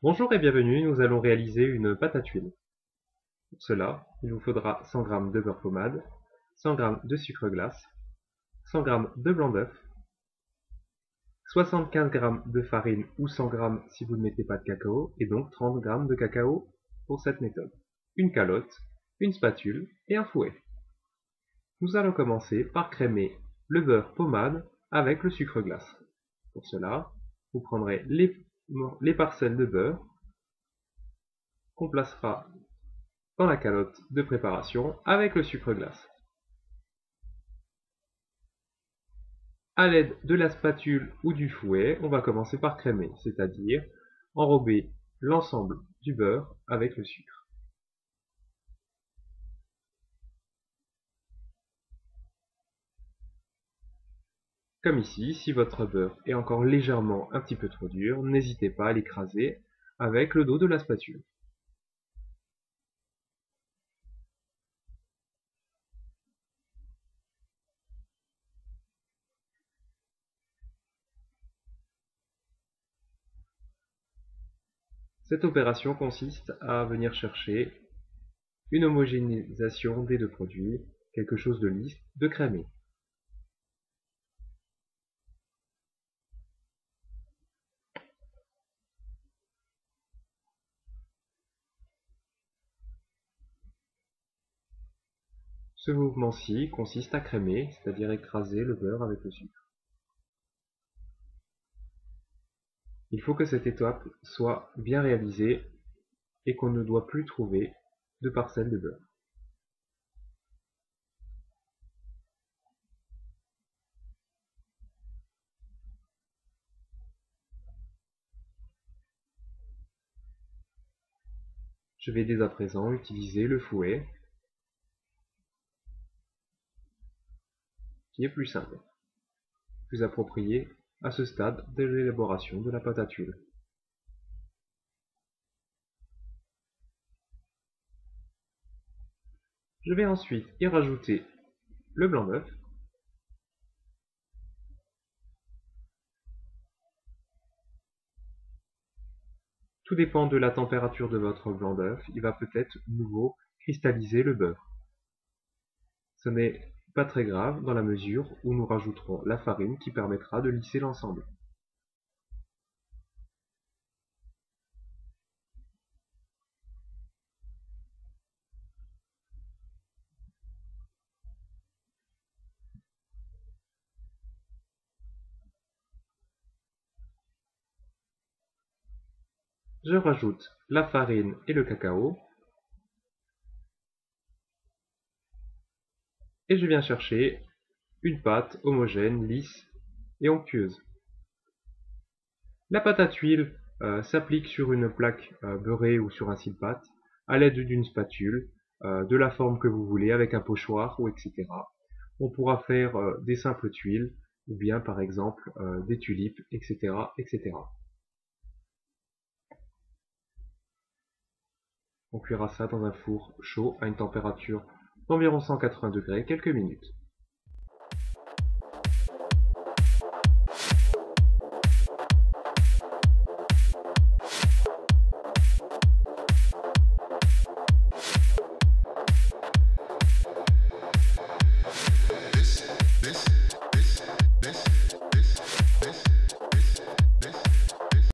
Bonjour et bienvenue, nous allons réaliser une pâte à tuiles. Pour cela, il vous faudra 100 g de beurre pommade, 100 g de sucre glace, 100 g de blanc d'œuf, 75 g de farine ou 100 g si vous ne mettez pas de cacao, et donc 30 g de cacao pour cette méthode, une calotte, une spatule et un fouet. Nous allons commencer par crémer le beurre pommade avec le sucre glace. Pour cela, vous prendrez les parcelles de beurre qu'on placera dans la calotte de préparation avec le sucre glace. À l'aide de la spatule ou du fouet, on va commencer par crémer, c'est-à-dire enrober l'ensemble du beurre avec le sucre. Comme ici, si votre beurre est encore légèrement un petit peu trop dur, n'hésitez pas à l'écraser avec le dos de la spatule. Cette opération consiste à venir chercher une homogénéisation des deux produits, quelque chose de lisse, de crémé. Ce mouvement-ci consiste à crémer, c'est-à-dire écraser le beurre avec le sucre. Il faut que cette étape soit bien réalisée et qu'on ne doit plus trouver de parcelles de beurre. Je vais dès à présent utiliser le fouet, qui est plus simple, plus approprié à ce stade de l'élaboration de la pâte à tuiles. Je vais ensuite y rajouter le blanc d'œuf, tout dépend de la température de votre blanc d'œuf, il va peut-être nouveau cristalliser le beurre. Ce n'est pas très grave dans la mesure où nous rajouterons la farine qui permettra de lisser l'ensemble. Je rajoute la farine et le cacao et je viens chercher une pâte homogène, lisse et onctueuse. La pâte à tuiles s'applique sur une plaque beurrée ou sur un sile-pâte à l'aide d'une spatule, de la forme que vous voulez, avec un pochoir ou etc. On pourra faire des simples tuiles ou bien par exemple des tulipes, etc., etc. On cuira ça dans un four chaud à une température d'environ 180 degrés quelques minutes.